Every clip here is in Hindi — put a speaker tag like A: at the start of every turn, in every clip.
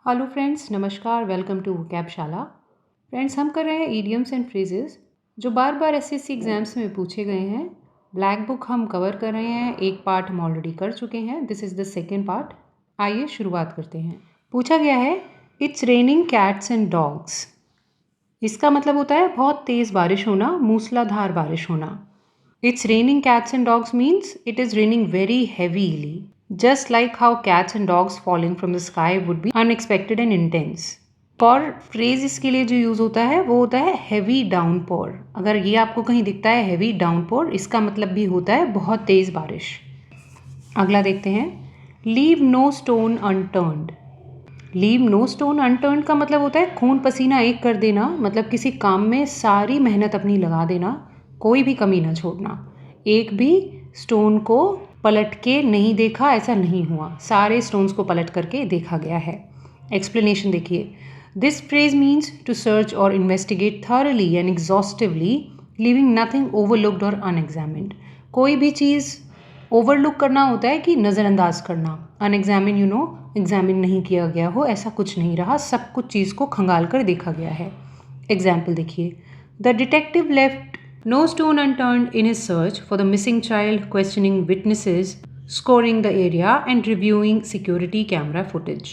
A: हेलो फ्रेंड्स, नमस्कार। Welcome to Vocabshala. फ्रेंड्स, हम कर रहे हैं ईडियम्स एंड फ्रेजेस जो बार बार एसएससी एग्जाम्स में पूछे गए हैं। ब्लैक बुक हम कवर कर रहे हैं, एक पार्ट हम ऑलरेडी कर चुके हैं। This is the second part. आइए शुरुआत करते हैं। पूछा गया है it's raining cats and dogs. इसका मतलब होता है बहुत तेज़ बारिश होना, मूसलाधार बारिश होना। It's raining cats and dogs means it is raining very heavily, just like how cats and dogs falling from the sky would be unexpected and intense. और फ्रेज इसके लिए जो यूज़ होता है वो होता है हैवी डाउनपोर। अगर ये आपको कहीं दिखता है हैवी डाउनपोर, इसका मतलब भी होता है बहुत तेज़ बारिश। अगला देखते हैं, leave no stone unturned. Leave no stone unturned का मतलब होता है खून पसीना एक कर देना, मतलब किसी काम में सारी मेहनत अपनी लगा देना, कोई भी कमी ना छोड़ना। एक भी स्टोन को पलट के नहीं देखा, ऐसा नहीं हुआ। सारे स्टोन्स को पलट करके देखा गया है। एक्सप्लेनेशन देखिए, this phrase means to search और investigate thoroughly and exhaustively, leaving nothing overlooked और अनएग्जामिन्ड। कोई भी चीज़ ओवरलुक करना होता है कि नज़रअंदाज करना। अनएग्जामिन एग्जामिन नहीं किया गया हो, ऐसा कुछ नहीं रहा, सब कुछ चीज़ को खंगाल कर देखा गया है। एग्जाम्पल देखिए, the detective left no stone unturned in his search for the missing child, questioning witnesses, scoring the area and reviewing security camera footage.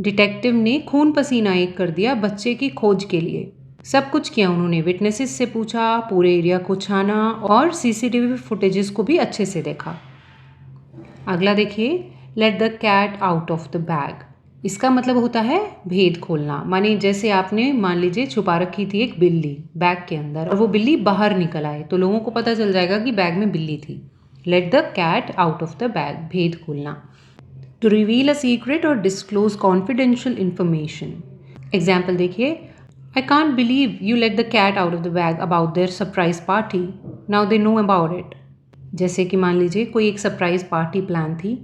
A: Detective ने खून पसीना एक कर दिया बच्चे की खोज के लिए। सब कुछ किया उन्होंने, विटनेसेस से पूछा, पूरे एरिया को छाना और सीसीटीवी फुटेजेस को भी अच्छे से देखा। अगला देखिए, let the cat out of the bag. इसका मतलब होता है भेद खोलना। माने जैसे आपने मान लीजिए छुपा रखी थी एक बिल्ली बैग के अंदर और वो बिल्ली बाहर निकल आए तो लोगों को पता चल जाएगा कि बैग में बिल्ली थी। Let the cat out of the bag, भेद खोलना। टू रिवील अ सीक्रेट और डिस्क्लोज कॉन्फिडेंशियल इंफॉर्मेशन। एग्जाम्पल देखिए, I can't believe you let the cat out of the bag about their surprise party, now they know about it. जैसे कि मान लीजिए कोई एक सरप्राइज पार्टी प्लान थी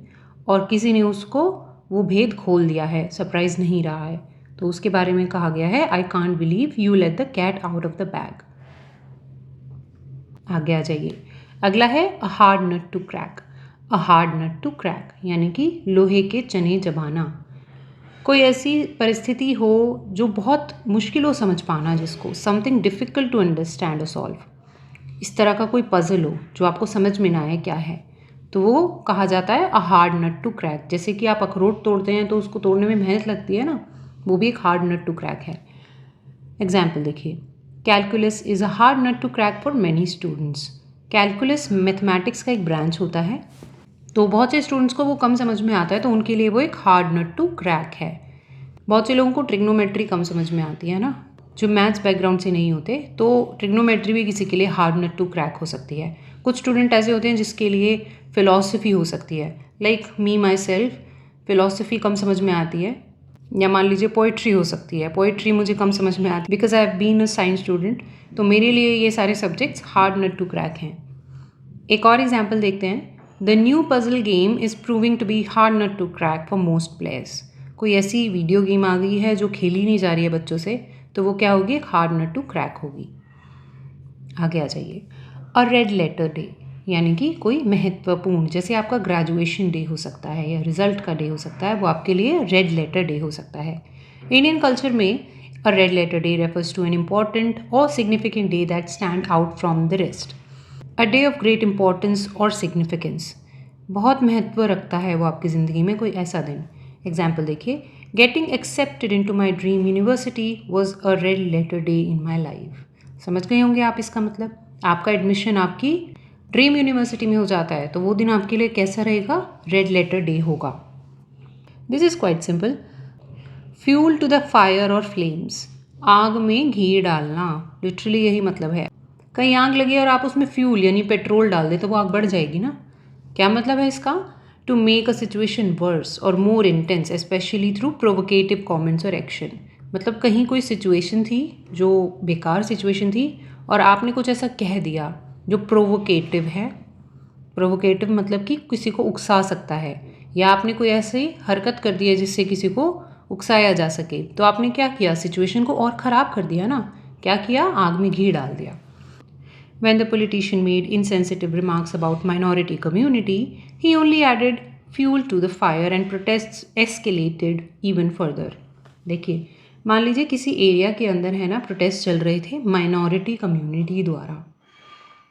A: और किसी ने उसको वो भेद खोल दिया है, सरप्राइज नहीं रहा है, तो उसके बारे में कहा गया है I can't believe you let the cat out of the bag. आगे आ जाइए, अगला है a hard nut to crack. A hard nut to crack यानी कि लोहे के चने चबाना। कोई ऐसी परिस्थिति हो जो बहुत मुश्किल हो समझ पाना, जिसको समथिंग डिफिकल्ट टू अंडरस्टैंड और सॉल्व। इस तरह का कोई पजल हो जो आपको समझ में ना आए क्या है, तो वो कहा जाता है a hard nut to crack. जैसे कि आप अखरोट तोड़ते हैं तो उसको तोड़ने में मेहनत लगती है ना, वो भी एक हार्ड नट टू क्रैक है। एग्जाम्पल देखिए, calculus is a hard nut to crack for many students. Calculus mathematics का एक ब्रांच होता है, तो बहुत से स्टूडेंट्स को वो कम समझ में आता है, तो उनके लिए वो एक हार्ड नट टू क्रैक है। बहुत से लोगों को ट्रिग्नोमेट्री कम समझ में आती है ना, जो मैथ्स बैकग्राउंड से नहीं होते, तो ट्रिग्नोमेट्री भी किसी के लिए हार्ड नट टू क्रैक हो सकती है। कुछ स्टूडेंट ऐसे होते हैं जिसके लिए फ़िलॉसफी हो सकती है, like me my self, philosophy कम समझ में आती है। या मान लीजिए पोइट्री हो सकती है, पोइट्री मुझे कम समझ में आती है because I have been a science student, तो मेरे लिए ये सारे subjects hard nut to crack हैं। एक और एग्जाम्पल देखते हैं, the new puzzle game is proving to be hard nut to crack for most players. कोई ऐसी वीडियो गेम आ गई है जो खेली नहीं जा रही है बच्चों से, तो वो क्या होगी, एक हार्ड नट टू क्रैक होगी। आगे आ जाइए, अ रेड लेटर डे यानी कि कोई महत्वपूर्ण, जैसे आपका ग्रेजुएशन डे हो सकता है या रिजल्ट का डे हो सकता है, वो आपके लिए रेड लेटर डे हो सकता है। इंडियन कल्चर में a red letter day refers to an important और significant day that stand out from the rest. A day of great importance और सिग्निफिकेंस, बहुत महत्व रखता है वो आपकी ज़िंदगी में कोई ऐसा दिन। एग्जाम्पल देखिए, getting accepted into my dream university was a red letter day in my life. समझ गए होंगे आप इसका मतलब, आपका एडमिशन आपकी ड्रीम यूनिवर्सिटी में हो जाता है तो वो दिन आपके लिए कैसा रहेगा, रेड लेटर डे होगा। This is quite simple. Fuel to the fire और फ्लेम्स, आग में घी डालना, लिटरली यही मतलब है। कहीं आग लगी और आप उसमें फ्यूल यानी पेट्रोल डाल दे तो वो आग बढ़ जाएगी ना। क्या मतलब है इसका, to make a situation worse और more intense specially through provocative comments और एक्शन। मतलब कहीं कोई सिचुएशन थी जो बेकार सिचुएशन थी और आपने कुछ ऐसा कह दिया जो प्रोवोकेटिव है। प्रोवोकेटिव मतलब कि किसी को उकसा सकता है, या आपने कोई ऐसी हरकत कर दी है जिससे किसी को उकसाया जा सके, तो आपने क्या किया, सिचुएशन को और ख़राब कर दिया ना। क्या किया, आग में घी डाल दिया। When the politician made insensitive remarks about minority community, he only added fuel to the fire and protests escalated even further. देखिए, मान लीजिए किसी एरिया के अंदर है ना प्रोटेस्ट चल रहे थे माइनॉरिटी कम्युनिटी द्वारा,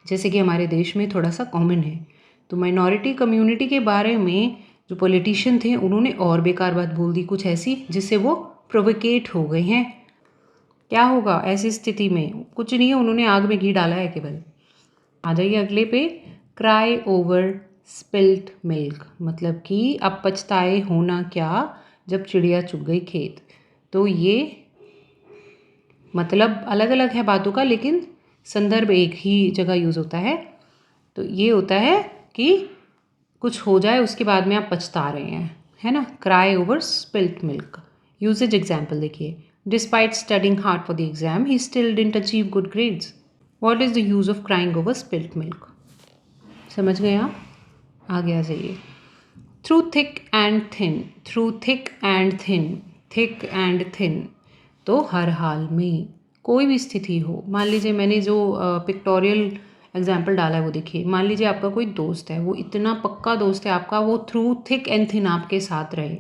A: जैसे कि हमारे देश में थोड़ा सा कॉमन है। तो माइनॉरिटी कम्युनिटी के बारे में जो पॉलिटिशियन थे उन्होंने और बेकार बात बोल दी कुछ ऐसी जिससे वो प्रोवोकेट हो गए हैं। क्या होगा ऐसी स्थिति में? कुछ नहीं है, उन्होंने आग में घी डाला है केवल। आ जाइए अगले पे। क्राई ओवर स्पिल्ट मिल्क, मतलब कि अब पछताए होना क्या जब चिड़िया चुग गई खेत। तो ये मतलब अलग अलग है बातों का, लेकिन संदर्भ एक ही जगह यूज़ होता है। तो ये होता है कि कुछ हो जाए उसके बाद में आप पछता रहे हैं, है ना। Cry over spilt milk. Usages example देखिए। Despite studying hard for the exam he still didn't achieve good grades. What is the use of crying over spilt milk? समझ गए आप? आगे आ जाइए। Through thick and thin, through thick and thin, thick and thin. तो हर हाल में, कोई भी स्थिति हो, मान लीजिए मैंने जो पिक्टोरियल एग्जाम्पल डाला है वो देखिए। मान लीजिए आपका कोई दोस्त है, वो इतना पक्का दोस्त है आपका, वो थ्रू थिक एंड थिन आपके साथ रहे।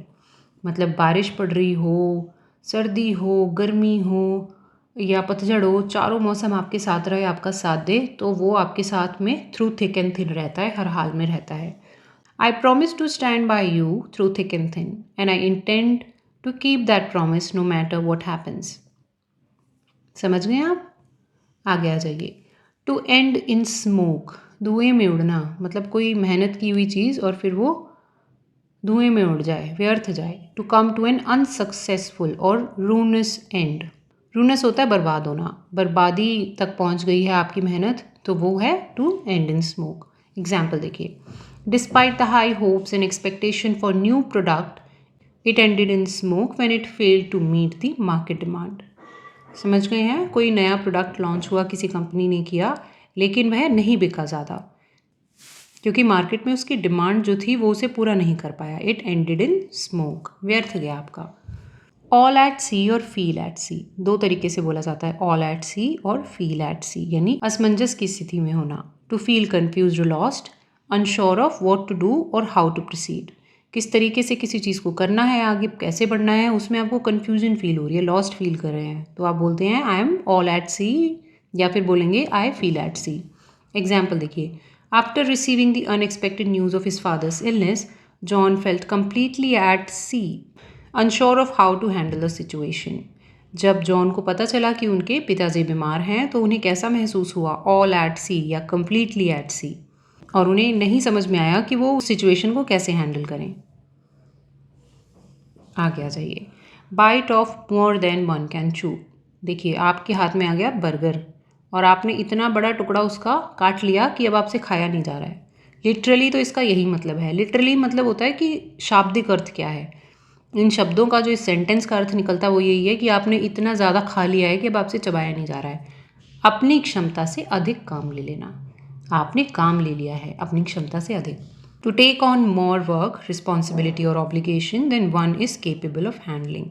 A: मतलब बारिश पड़ रही हो, सर्दी हो, गर्मी हो या पतझड़ हो, चारों मौसम आपके साथ रहे, आपका साथ दे, तो वो आपके साथ में थ्रू थिक एंड थिन रहता है, हर हाल में रहता है। I promise to stand by you through thick and thin, and I intend to keep that promise no matter what happens. समझ गए आप? आगे आ जाइए। टू एंड इन स्मोक, धुएं में उड़ना, मतलब कोई मेहनत की हुई चीज़ और फिर वो धुएं में उड़ जाए, व्यर्थ जाए। To come to an unsuccessful और रूनस एंड। रूनस होता है बर्बाद होना, बर्बादी तक पहुंच गई है आपकी मेहनत, तो वो है to end in smoke. Example देखिए। Despite the high hopes and expectation for new product, it ended in smoke when it failed to meet the market demand. समझ गए हैं? कोई नया प्रोडक्ट लॉन्च हुआ, किसी कंपनी ने किया, लेकिन वह नहीं बिका ज़्यादा क्योंकि मार्केट में उसकी डिमांड जो थी वो उसे पूरा नहीं कर पाया। इट एंडेड इन स्मोक, व्यर्थ गया आपका। ऑल एट सी और फील एट सी, दो तरीके से बोला जाता है, ऑल एट सी और फील एट सी, यानी असमंजस की स्थिति में होना। To feel confuse, lost, unsure of what to do और हाउ टू प्रोसीड। किस तरीके से किसी चीज़ को करना है, आगे कैसे बढ़ना है, उसमें आपको कन्फ्यूजन फील हो रही है, लॉस्ट फील कर रहे हैं, तो आप बोलते हैं I am all at sea, या फिर बोलेंगे I feel at sea. Example देखिए। After receiving the unexpected news of his father's illness, John felt completely at sea, unsure of how to handle the situation. जब जॉन को पता चला कि उनके पिताजी बीमार हैं तो उन्हें कैसा महसूस हुआ? ऑल एट सी या कम्प्लीटली एट सी, और उन्हें नहीं समझ में आया कि वो उस सिचुएशन को कैसे हैंडल करें। आगे आ जाइए। Bite off more than one can chew. देखिए, आपके हाथ में आ गया बर्गर और आपने इतना बड़ा टुकड़ा उसका काट लिया कि अब आपसे खाया नहीं जा रहा है। लिटरली तो इसका यही मतलब है। लिटरली मतलब होता है कि शाब्दिक अर्थ क्या है। इन शब्दों का जो इस सेंटेंस का अर्थ निकलता है वो यही है कि आपने इतना ज़्यादा खा लिया है कि अब आपसे चबाया नहीं जा रहा है। अपनी क्षमता से अधिक काम ले लेना, आपने काम ले लिया है अपनी क्षमता से अधिक। To take on more work, responsibility और obligation than one is capable of handling.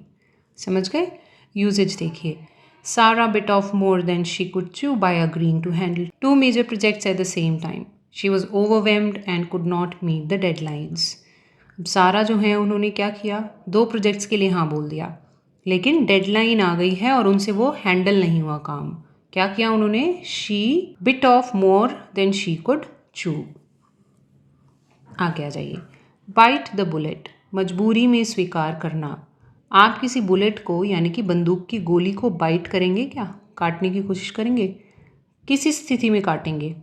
A: समझ गए? यूजेज देखिए। Sarah bit off more than she could chew by agreeing to handle two major projects at the same time. She was overwhelmed and could not meet the deadlines. Sarah जो है उन्होंने क्या किया, दो प्रोजेक्ट्स के लिए हाँ बोल दिया, लेकिन डेडलाइन आ गई है और उनसे वो हैंडल नहीं हुआ काम। क्या किया उन्होंने? She bit off more than she could चू। आगे आ जाइए। बाइट द बुलेट, मजबूरी में स्वीकार करना। आप किसी बुलेट को यानी कि बंदूक की गोली को बाइट करेंगे क्या? काटने की कोशिश करेंगे? किसी स्थिति में काटेंगे,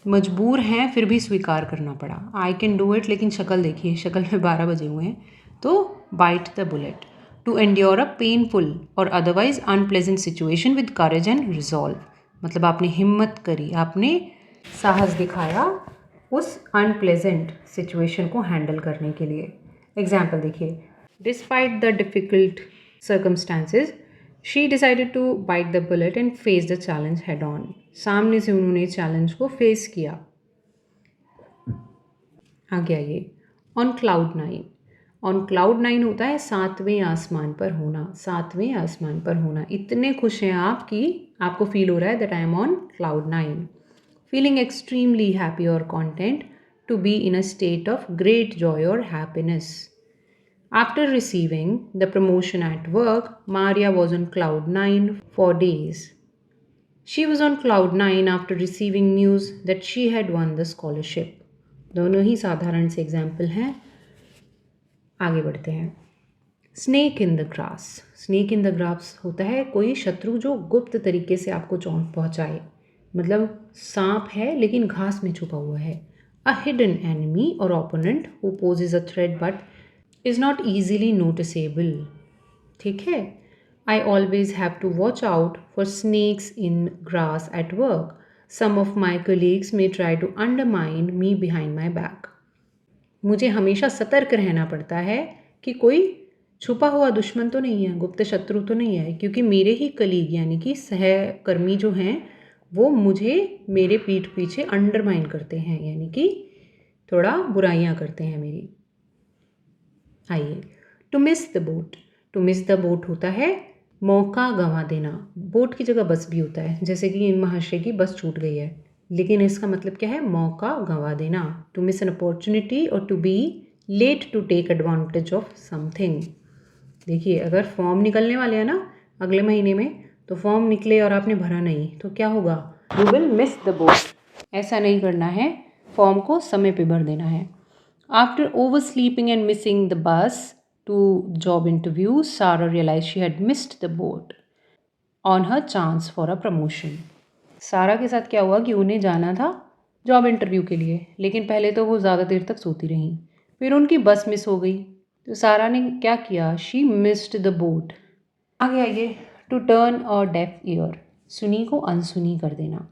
A: मजबूर हैं फिर भी स्वीकार करना पड़ा। आई कैन डू इट, लेकिन शक्ल देखिए, शक्ल में 12 बजे हुए हैं। तो bite the bullet. To endure a painful और otherwise unpleasant situation with courage and resolve, मतलब आपने हिम्मत करी, आपने साहस दिखाया उस अनप्लेजेंट सिचुएशन को हैंडल करने के लिए। एग्जाम्पल देखिए। Despite the difficult circumstances, she decided to bite the bullet and face the challenge head on. सामने से उन्होंने चैलेंज को फेस किया। आगे आइए। On cloud nine. On cloud nine होता है सातवें आसमान पर होना, सातवें आसमान पर होना। इतने खुश हैं आप कि आपको फील हो रहा है that I am on cloud nine. Feeling extremely happy और content to be in a state of great joy or happiness. After receiving the promotion at work, Maria was on cloud 9 for days. She was on cloud 9 after receiving news that she had won the scholarship. दोनों ही साधारण से एग्जाम्पल हैं. आगे बढ़ते हैं. Snake in the grass. Snake in the grass होता है कोई शत्रु जो गुप्त तरीके से आपको चोट पहुंचाए. मतलब सांप है लेकिन घास में छुपा हुआ है. अ हिडन एनिमी और opponent who possess a threat but is not easily noticeable. ठीक है. I always have to watch out for snakes in grass at work. Some of my colleagues may try to undermine me behind my back. मुझे हमेशा सतर्क रहना पड़ता है कि कोई छुपा हुआ दुश्मन तो नहीं है, गुप्त शत्रु तो नहीं है, क्योंकि मेरे ही कलीग यानी कि सहकर्मी जो हैं वो मुझे मेरे पीठ पीछे अंडरमाइन करते हैं, यानी कि थोड़ा बुराइयां करते हैं मेरी. आइए. To miss the boat. To miss the boat होता है मौका गंवा देना. बोट की जगह बस भी होता है, जैसे कि इन महाशय की बस छूट गई है, लेकिन इसका मतलब क्या है? मौका गंवा देना. टू मिस एन अपॉर्चुनिटी और to be late to take advantage of something. देखिए, अगर फॉर्म निकलने वाले हैं ना अगले महीने में, तो फॉर्म निकले और आपने भरा नहीं तो क्या होगा? You will miss the boat. ऐसा नहीं करना है, फॉर्म को समय पे भर देना है. After over sleeping and missing the bus to job interviews, Sarah realized she had missed the boat on her chance for a promotion. सारा के साथ क्या हुआ कि उन्हें जाना था जॉब इंटरव्यू के लिए, लेकिन पहले तो वो ज़्यादा देर तक सोती रहीं. फिर उनकी बस मिस हो गई, तो सारा ने क्या किया? She missed the boat. आगे आइए. To turn a deaf ear. सुनी को अनसुनी कर देना.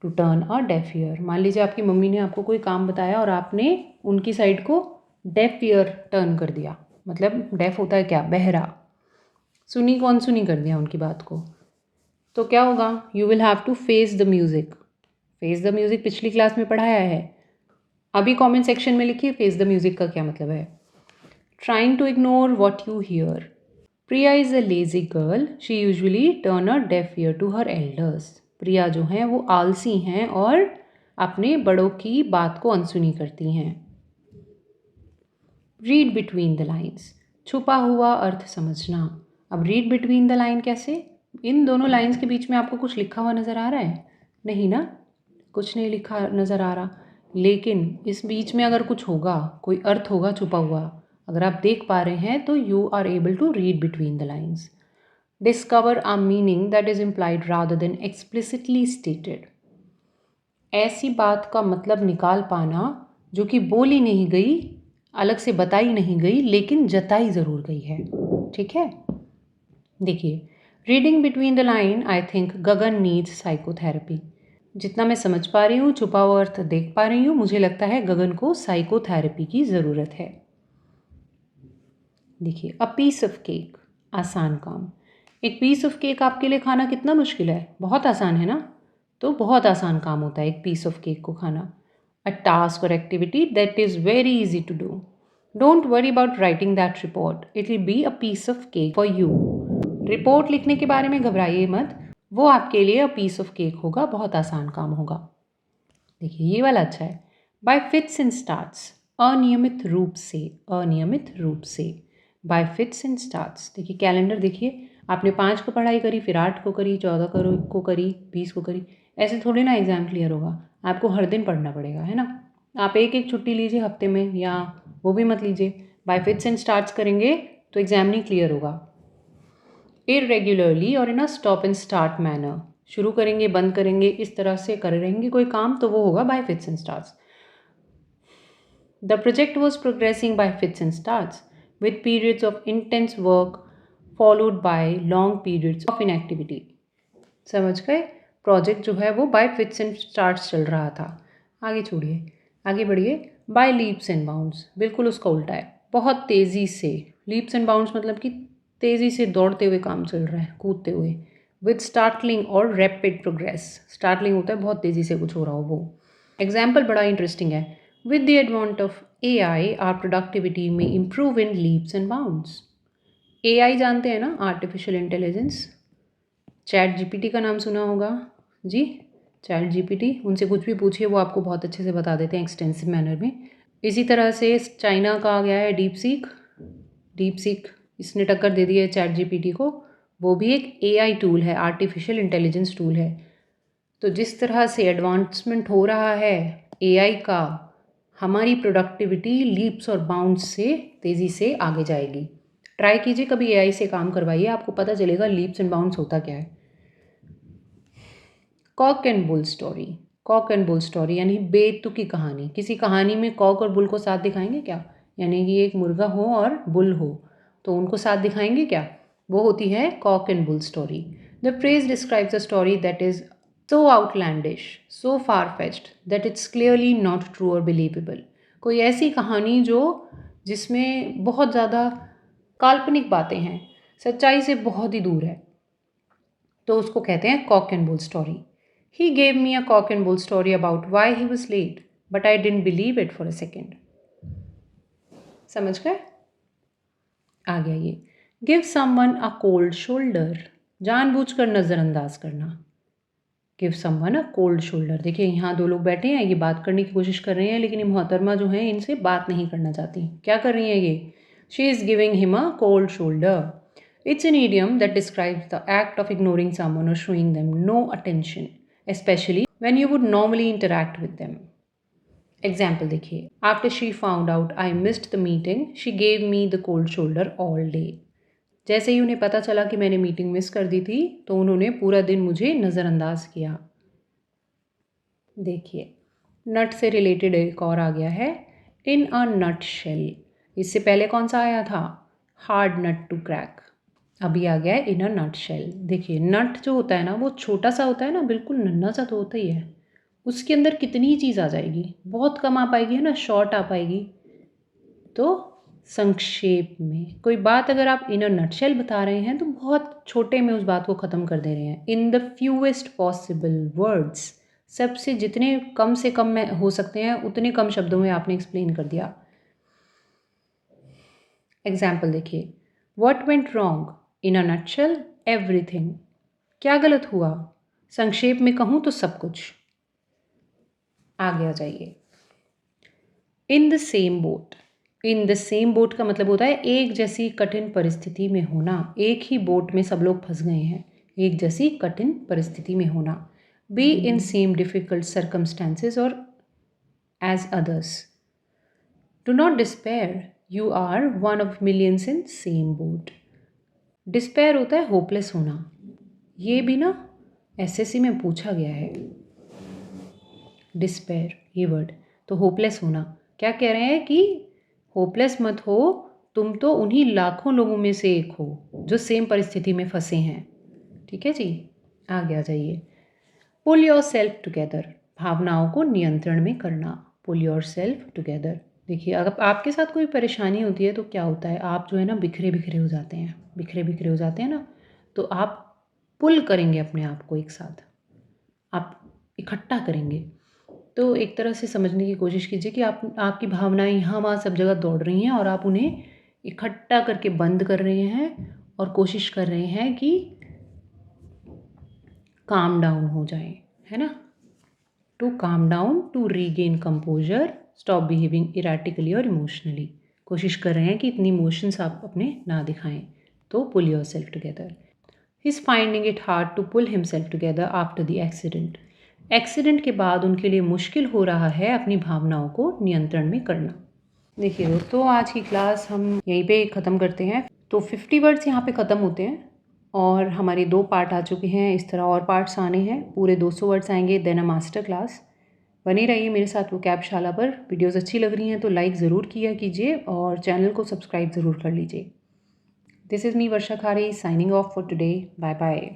A: To turn a deaf ear. मान लीजिए आपकी मम्मी ने आपको कोई काम बताया और आपने उनकी साइड को डेफ ईयर टर्न कर दिया. मतलब डेफ होता है क्या? बहरा. सुनी को अनसुनी कर दिया उनकी बात को, तो क्या होगा? You will have to face the music. Face the music पिछली क्लास में पढ़ाया है. अभी कमेंट सेक्शन में लिखिए फेस द म्यूज़िक का क्या मतलब है. Trying to ignore what you hear. Priya is a lazy girl. She usually turn a deaf ear to her elders. Priya जो हैं वो आलसी हैं और अपने बड़ों की बात को अनसुनी करती हैं. Read between the lines. छुपा हुआ अर्थ समझना. अब रीड बिटवीन द लाइन कैसे? इन दोनों लाइन्स के बीच में आपको कुछ लिखा हुआ नज़र आ रहा है? नहीं ना, कुछ नहीं लिखा नज़र आ रहा, लेकिन इस बीच में अगर कुछ होगा, कोई अर्थ होगा छुपा हुआ, अगर आप देख पा रहे हैं तो you are able to read between the lines. Discover a meaning that is implied rather than explicitly stated. ऐसी बात का मतलब निकाल पाना जो कि बोली नहीं गई, अलग से बताई नहीं गई, लेकिन जताई ज़रूर गई है. ठीक है. देखिए, reading between the line, I think Gagan needs psychotherapy. जितना मैं समझ पा रही हूँ, छुपा हुआ अर्थ देख पा रही हूँ, मुझे लगता है गगन को साइकोथेरेपी की ज़रूरत है. देखिए, अ पीस ऑफ केक. आसान काम. एक पीस ऑफ केक आपके लिए खाना कितना मुश्किल है? बहुत आसान है ना. तो बहुत आसान काम होता है एक पीस ऑफ केक को खाना. A task or activity that is very easy to do. Don't worry about writing that report. It will be a piece of cake for you. Report लिखने के बारे में घबराइए मत, वो आपके लिए अ पीस ऑफ केक होगा, बहुत आसान काम होगा. देखिए, ये वाला अच्छा है. Bye fits and starts. अनियमित रूप से. अनियमित रूप से. Bye fits and starts. देखिए, कैलेंडर देखिए, आपने 5 को पढ़ाई करी, फिर 8 को करी, 14 को करी, 20 को करी. ऐसे थोड़ी ना एग्ज़ाम क्लियर होगा. आपको हर दिन पढ़ना पड़ेगा, है ना. आप एक एक छुट्टी लीजिए हफ्ते में, या वो भी मत लीजिए. बाय फिट्स एंड स्टार्ट्स करेंगे तो एग्ज़ाम नहीं क्लियर होगा. इरेगुलरली और in a stop and start manner. शुरू करेंगे, बंद करेंगे, इस तरह से कर रहेंगे कोई काम, तो वो होगा bye fits and starts. The project was progressing bye fits and starts with periods of intense work followed by long periods of inactivity. समझ गए? प्रोजेक्ट जो है वो बाय फिट्स एंड स्टार्ट्स चल रहा था. आगे छोड़िए, आगे बढ़िए. By leaps and bounds. बिल्कुल उसका उल्टा है. बहुत तेज़ी से. लीप्स एंड बाउंड्स मतलब कि तेज़ी से दौड़ते हुए काम चल रहा है, कूदते हुए. विद स्टार्टलिंग और रैपिड प्रोग्रेस. स्टार्टलिंग होता है बहुत तेज़ी से कुछ हो रहा हो वो. एग्जाम्पल बड़ा इंटरेस्टिंग है. With the advent of AI, our productivity may improve in leaps and bounds. AI जानते हैं ना, आर्टिफिशियल इंटेलिजेंस. चैट जीपीटी का नाम सुना होगा जी. चैट जीपीटी, उनसे कुछ भी पूछिए वो आपको बहुत अच्छे से बता देते हैं एक्सटेंसिव मैनर में। इसी तरह से चाइना का आ गया है डीप सीक इसने टक्कर दे दी है चैट जीपीटी को। वो भी एक एआई टूल है, आर्टिफिशियल इंटेलिजेंस टूल है। तो जिस तरह से एडवांसमेंट हो रहा है एआई का, हमारी प्रोडक्टिविटी लीप्स और बाउंड्स से तेज़ी से आगे जाएगी। ट्राई कीजिए कभी एआई से काम करवाइए, आपको पता चलेगा लीप्स एंड बाउंड्स होता क्या है। Cock and bull story, cock and bull story यानी बेतुकी कहानी। किसी कहानी में कॉक और बुल को साथ दिखाएंगे क्या? यानी कि एक मुर्गा हो और बुल हो तो उनको साथ दिखाएंगे क्या? वो होती है cock and bull story. The phrase describes a story that is so outlandish, so far-fetched that it's clearly not true or believable। कोई ऐसी कहानी जो जिसमें बहुत ज़्यादा काल्पनिक बातें हैं, सच्चाई से बहुत ही दूर है, तो उसको कहते हैं cock and bull story. He gave me a cock and bull story about why he was late, but I didn't believe it for a second। समझ गए? आ गया ये। Give someone a cold shoulder, जानबूझकर नज़रअंदाज करना। गिव समवन अ कोल्ड शोल्डर। देखिए यहाँ दो लोग बैठे हैं, ये बात करने की कोशिश कर रहे हैं, लेकिन ये मोहतरमा जो हैं इनसे बात नहीं करना चाहती। क्या कर रही हैं ये? She is giving him a cold shoulder. It's an idiom that describes the act of ignoring someone और showing them no attention, especially when you would normally interact with them. Example देखिए, after she found out I missed the meeting she gave me the cold shoulder all day. जैसे ही उन्हें पता चला कि मैंने मीटिंग मिस कर दी थी तो उन्होंने पूरा दिन मुझे नज़रअंदाज किया। देखिए नट से रिलेटेड एक और आ गया है, इन अ नट शेल। इससे पहले कौन सा आया था? Hard nut to crack. अभी आ गया है इन अ नट शेल। देखिए नट जो होता है ना वो छोटा सा होता है ना, बिल्कुल नन्हा सा तो होता ही है, उसके अंदर कितनी चीज़ आ जाएगी, बहुत कम आ पाएगी है ना, शॉर्ट आ पाएगी। तो संक्षेप में कोई बात अगर आप इन अ नटशेल बता रहे हैं तो बहुत छोटे में उस बात को ख़त्म कर दे रहे हैं। In the fewest possible words, सबसे जितने कम से कम में हो सकते हैं उतने कम शब्दों में आपने एक्सप्लेन कर दिया। एग्जाम्पल देखिए, what went wrong? In a nutshell everything. क्या गलत हुआ? संक्षेप में कहूँ तो सब कुछ। आगे आ जाइए। In the same boat, in the same boat का मतलब होता है एक जैसी कठिन परिस्थिति में होना। एक ही बोट में सब लोग फंस गए हैं, एक जैसी कठिन परिस्थिति में होना। Be in same difficult circumstances और as others. Do not despair, you are one of millions in same boat. Despair होता है होपलेस होना, ये भी ना एसएससी में पूछा गया है। डिस्पेयर ये वर्ड, तो होपलेस होना। क्या कह रहे हैं कि होपलेस मत हो, तुम तो उन्हीं लाखों लोगों में से एक हो जो सेम परिस्थिति में फंसे हैं। ठीक है जी, आगे आ जाइए। पुल योर सेल्फ टुगेदर, भावनाओं को नियंत्रण में करना। Pull yourself together. देखिए अगर आपके साथ कोई परेशानी होती है तो क्या होता है, आप जो है ना बिखरे बिखरे हो जाते हैं, बिखरे बिखरे हो जाते हैं ना, तो आप पुल करेंगे अपने आप को एक साथ, आप इकट्ठा करेंगे। तो एक तरह से समझने की कोशिश कीजिए कि आपकी भावनाएं यहाँ वहाँ सब जगह दौड़ रही हैं और आप उन्हें इकट्ठा करके बंद कर रहे हैं और कोशिश कर रहे हैं कि काम डाउन हो जाए, है ना। To calm down, to regain composure, stop behaving erratically और इमोशनली। कोशिश कर रहे हैं कि इतनी इमोशंस आप अपने ना दिखाएं। तो pull yourself together. He is finding it hard to pull himself together after the accident. Accident के बाद उनके लिए मुश्किल हो रहा है अपनी भावनाओं को नियंत्रण में करना। देखिए दोस्तों, आज की क्लास हम यहीं पे ख़त्म करते हैं। तो 50 वर्ड्स यहाँ पे ख़त्म होते हैं और हमारे 2 पार्ट आ चुके हैं। इस तरह और पार्ट्स आने हैं, पूरे 200 वर्ड्स आएंगे, देन अ मास्टर क्लास। बने रहिए मेरे साथ वोकैबशाला पर। वीडियोज़ अच्छी लग रही हैं तो लाइक ज़रूर किया कीजिए और चैनल को सब्सक्राइब ज़रूर कर लीजिए। This is me Varsha Khare signing off for today. Bye bye.